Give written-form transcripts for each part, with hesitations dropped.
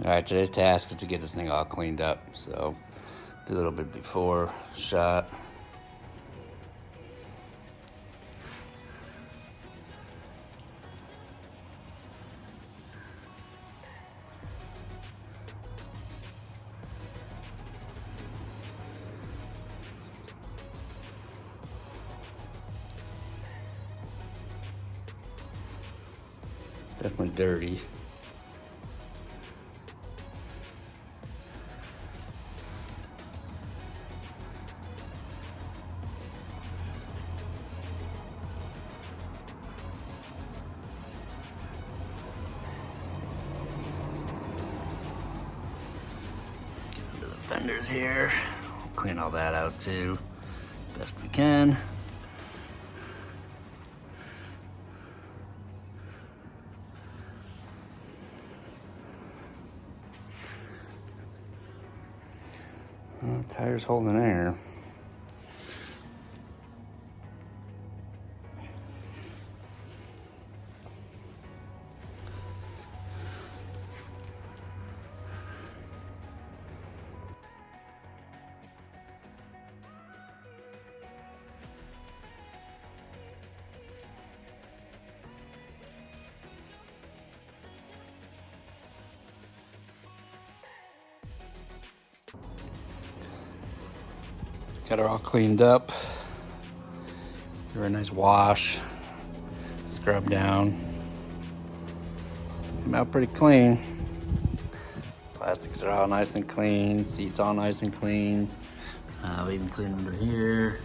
Alright, today's task is to get this thing all cleaned up. So, do a little bit before shot. It's definitely dirty. Fenders here. We'll clean all that out too, best we can. Well, tire's holding air. Got her all cleaned up. Give her a nice wash. Scrub down. Came out pretty clean. Plastics are all nice and clean. Seats all nice and clean. We even cleaned under here.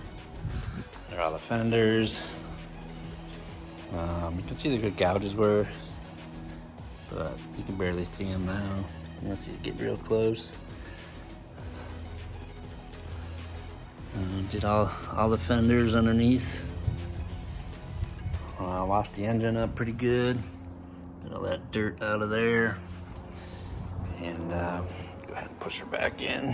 There are all the fenders. You can see the good gouges were, but you can barely see them now unless you get real close. Did all the fenders underneath. Washed the engine up pretty good. Get all that dirt out of there. And go ahead and push her back in.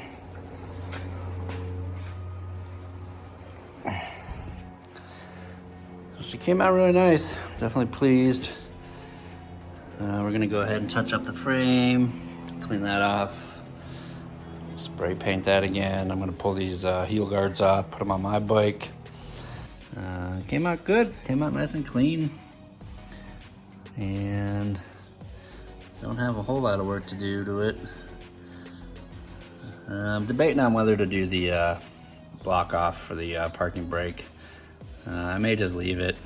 So she came out really nice. Definitely pleased. We're gonna go ahead and touch up the frame, clean that off. Spray paint that again. I'm gonna pull these heel guards off, put them on my bike. Came out good, came out nice and clean. And don't have a whole lot of work to do to it. I'm debating on whether to do the block off for the parking brake. I may just leave it.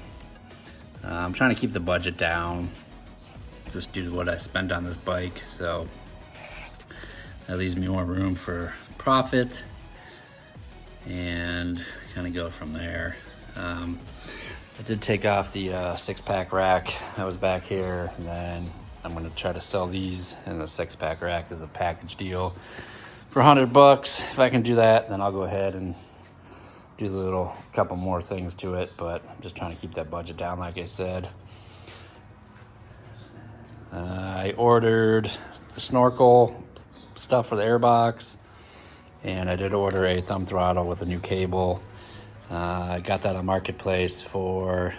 I'm trying to keep the budget down just due to what I spent on this bike, so that leaves me more room for profit and kind of go from there. I did take off the 6-pack rack that was back here, and then I'm going to try to sell these, and the 6-pack rack is a package deal for $100. If I can do that, then I'll go ahead and do a little couple more things to it, but I'm just trying to keep that budget down like I said. I ordered the snorkel stuff for the airbox, and I did order a thumb throttle with a new cable. I got that on Marketplace for,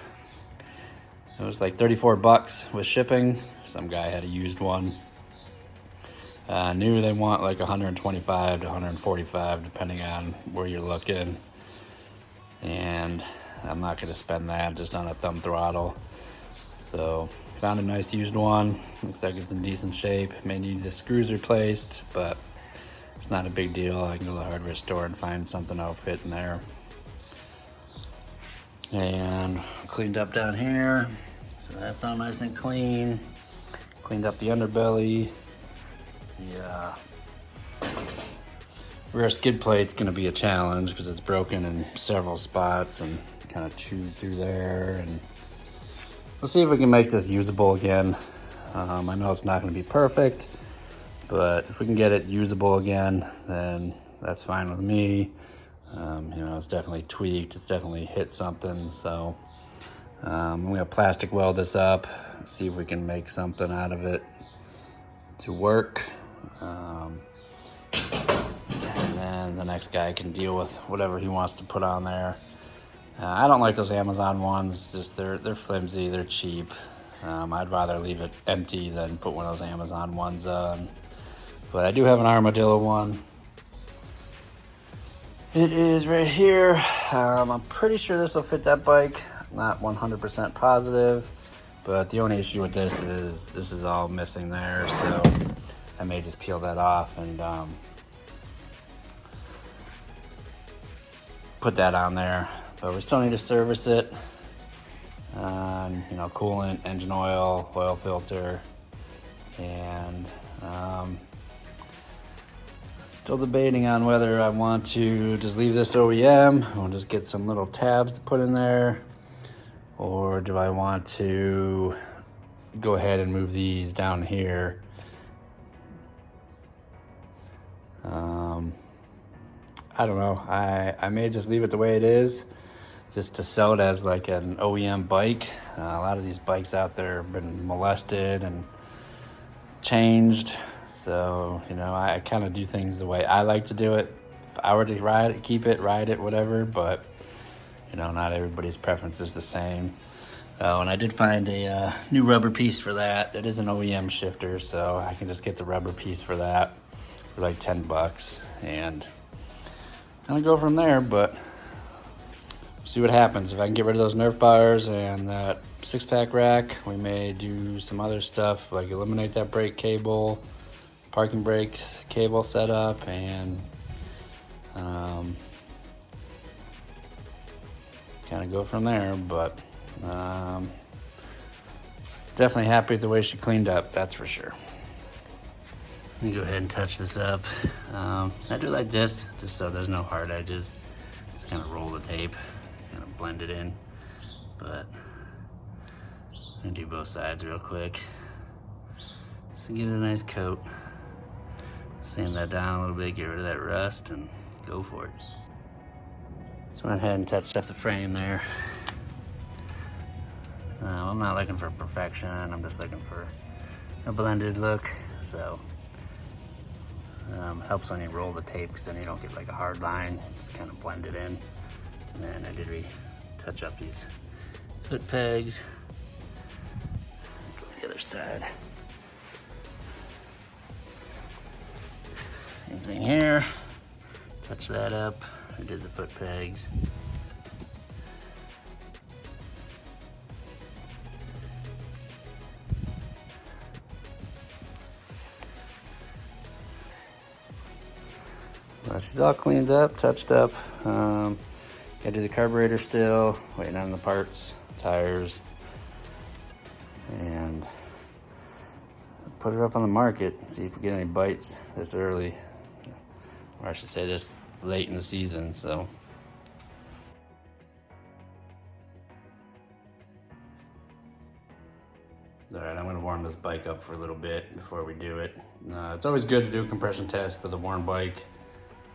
it was like $34 with shipping. Some guy had a used one. New they want like 125 to 145 depending on where you're looking, and I'm not going to spend that just on a thumb throttle. So found a nice used one. Looks like it's in decent shape. May need the screws replaced, but it's not a big deal. I can go to the hardware store and find something that'll fit in there. And cleaned up down here, so that's all nice and clean. Cleaned up the underbelly. The rear skid plate's gonna be a challenge because it's broken in several spots and kind of chewed through there. And we'll see if we can make this usable again. I know it's not gonna be perfect, but if we can get it usable again, then that's fine with me. It's definitely tweaked, it's definitely hit something, so I'm gonna plastic weld this up, see if we can make something out of it to work. And then the next guy can deal with whatever he wants to put on there. I don't like those Amazon ones, just they're flimsy, they're cheap. I'd rather leave it empty than put one of those Amazon ones on. But I do have an armadillo one. It is right here. I'm pretty sure this will fit that bike. Not 100% positive, but the only issue with this is all missing there, so I may just peel that off and put that on there. But we still need to service it. You know, coolant, engine oil, oil filter, and still debating on whether I want to just leave this OEM or just get some little tabs to put in there, or do I want to go ahead and move these down here. I don't know. I may just leave it the way it is, just to sell it as like an OEM bike. A lot of these bikes out there have been molested and changed. So, you know, I kind of do things the way I like to do it. If I were to ride it, keep it, ride it, whatever. But, you know, not everybody's preference is the same. Oh, and I did find a new rubber piece for that. That is an OEM shifter, so I can just get the rubber piece for that for like $10. And kind of go from there, but see what happens. If I can get rid of those Nerf bars and that 6-pack rack, we may do some other stuff, like eliminate that brake cable, parking brake cable setup, and kind of go from there. But definitely happy with the way she cleaned up, that's for sure. Let me go ahead and touch this up. I do like this, just so there's no hard edges. Just kind of roll the tape, kind of blend it in. But I'm gonna do both sides real quick. Just to give it a nice coat. Sand that down a little bit, get rid of that rust, and go for it. So I went ahead and touched up the frame there. I'm not looking for perfection, I'm just looking for a blended look. So helps when you roll the tape, because then you don't get like a hard line. It's kind of blended in. And then I did touch up these foot pegs. Go to the other side. Same thing here. Touch that up. I did the foot pegs. Well, she's all cleaned up, touched up. Gotta do the carburetor still, waiting on the parts, tires, and put her up on the market and see if we get any bites this early, or I should say this late in the season. So all right, I'm gonna warm this bike up for a little bit before we do it. It's always good to do a compression test with a warm bike.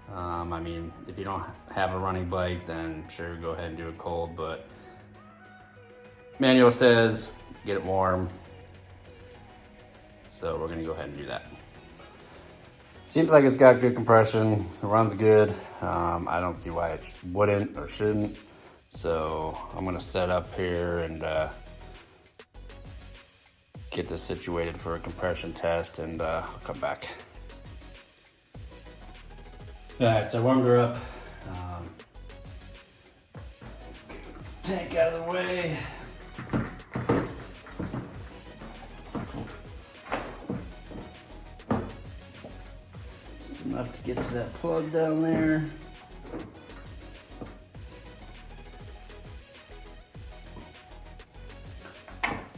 I mean, if you don't have a running bike, then sure, go ahead and do it cold, but manual says get it warm. So we're gonna go ahead and do that. Seems like it's got good compression, it runs good. I don't see why it wouldn't or shouldn't. So I'm gonna set up here and get this situated for a compression test, and I'll come back. All right, so I warmed her up. Tank out of the way. Enough to get to that plug down there.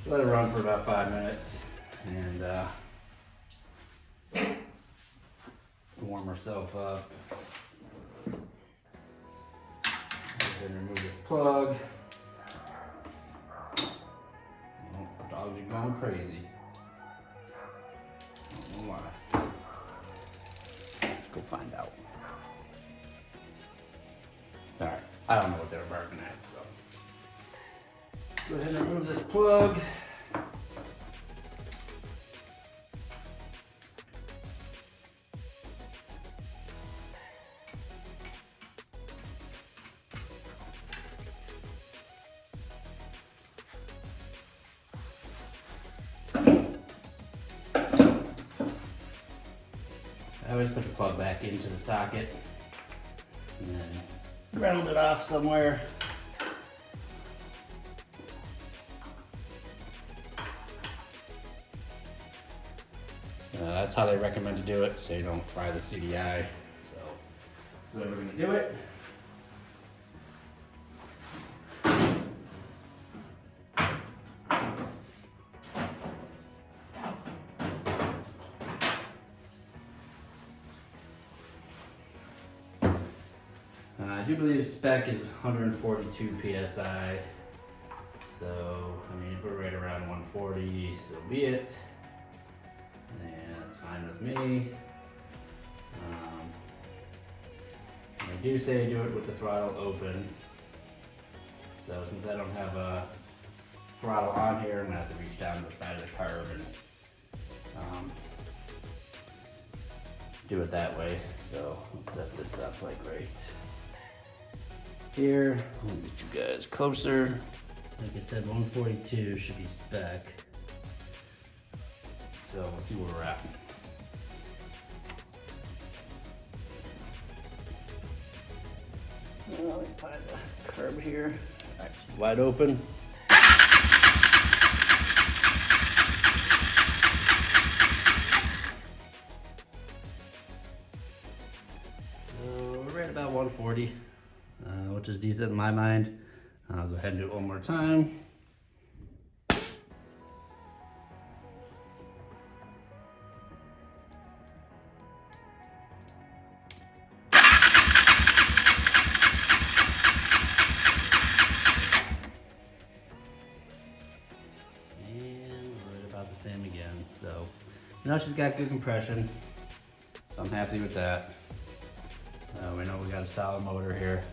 Let it run for about 5 minutes and warm herself up. Then remove this plug. Oh, dogs are going crazy. I don't know why. Let's go find out. All right, I don't know what they were barking at, so. Go ahead and remove this plug. I always put the plug back into the socket and then ground it off somewhere. That's how they recommend to do it, so you don't fry the CDI. So we're gonna do it. I do believe spec is 142 PSI. So, I mean, if we're right around 140, so be it. And that's fine with me. I do say do it with the throttle open. So since I don't have a throttle on here, I'm gonna have to reach down to the side of the carb and do it that way. So let's set this up like right here. I'll get you guys closer. Like I said, 142 should be spec. So we'll see where we're at. Let me find the curb here. Actually wide open. We're right about 140, which is decent in my mind. I'll go ahead and do it one more time. Same again. So, you know, she's got good compression, so I'm happy with that. We know we got a solid motor here.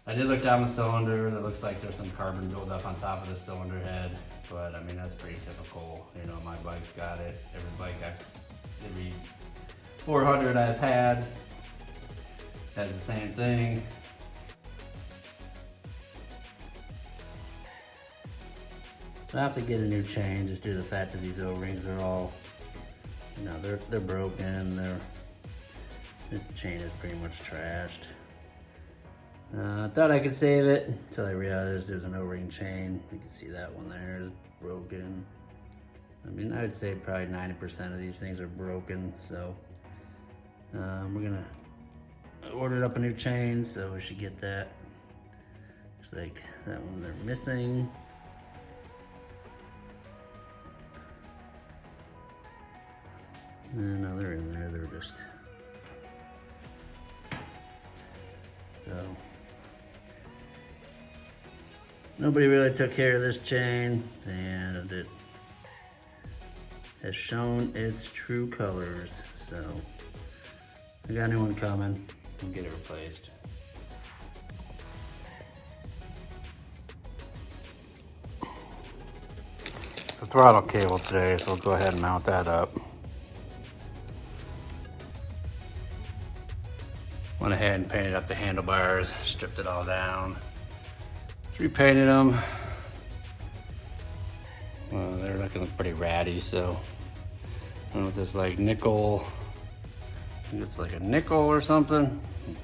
I did look down the cylinder. It looks like there's some carbon buildup on top of the cylinder head, but I mean, that's pretty typical. You know, my bike's got it. Every 400 I've had has the same thing. I have to get a new chain just due to the fact that these O-rings are all, you know, they're broken. This chain is pretty much trashed. I thought I could save it until I realized there's an O-ring chain. You can see that one there is broken. I mean, I would say probably 90% of these things are broken. So we're gonna order up a new chain, so we should get that. Looks like that one they're missing. No, they're in there, they're just, so. Nobody really took care of this chain, and it has shown its true colors, so. I got a new one coming, we'll get it replaced. It's a throttle cable today, so we'll go ahead and mount that up. Went ahead and painted up the handlebars, stripped it all down, repainted them. They're looking pretty ratty, so I went with this like nickel, I think it's like a nickel or something,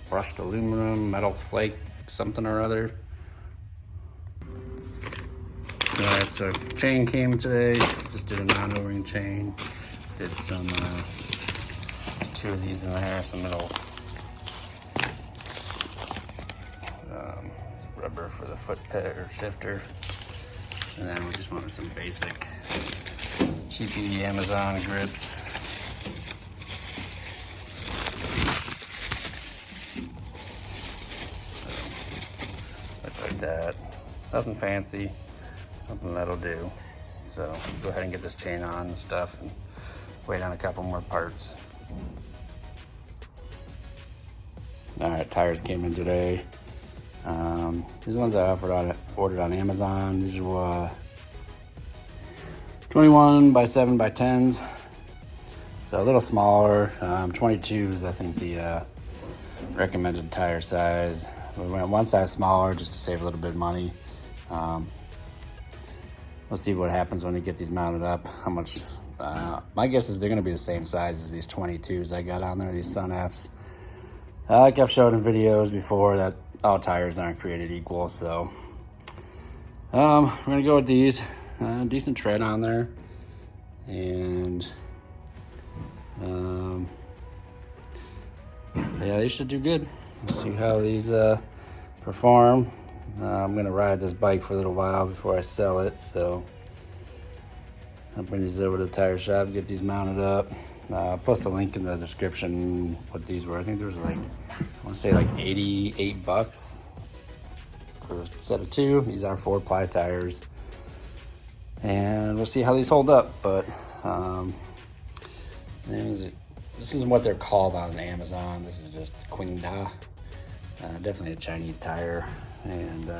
brushed aluminum, metal flake, something or other. Alright, so chain came today, just did a non-O-ring chain, did some, there's two of these in there, some little rubber for the foot ped or shifter, and then we just wanted some basic cheapy Amazon grips. So, look like that. Nothing fancy, something that'll do. So go ahead and get this chain on and stuff, and wait on a couple more parts. All right, tires came in today. These ones I ordered on Amazon. These were 21 by 7 by 10s. So a little smaller. 22s, I think the recommended tire size. We went one size smaller just to save a little bit of money. we'll see what happens when we get these mounted up. How much, my guess is they're gonna be the same size as these 22s I got on there, these Sun Fs. Like I've showed in videos before, that all tires aren't created equal, so we're gonna go with these. Decent tread on there, and yeah, they should do good. We'll see how these perform. I'm gonna ride this bike for a little while before I sell it, so I'll bring these over to the tire shop, get these mounted up. I'll post a link in the description what these were. I think there was like, I want to say like 88 bucks for a set of two. These are 4-ply tires, and we'll see how these hold up. But this isn't what they're called on Amazon. This is just Queen Da. Definitely a Chinese tire, and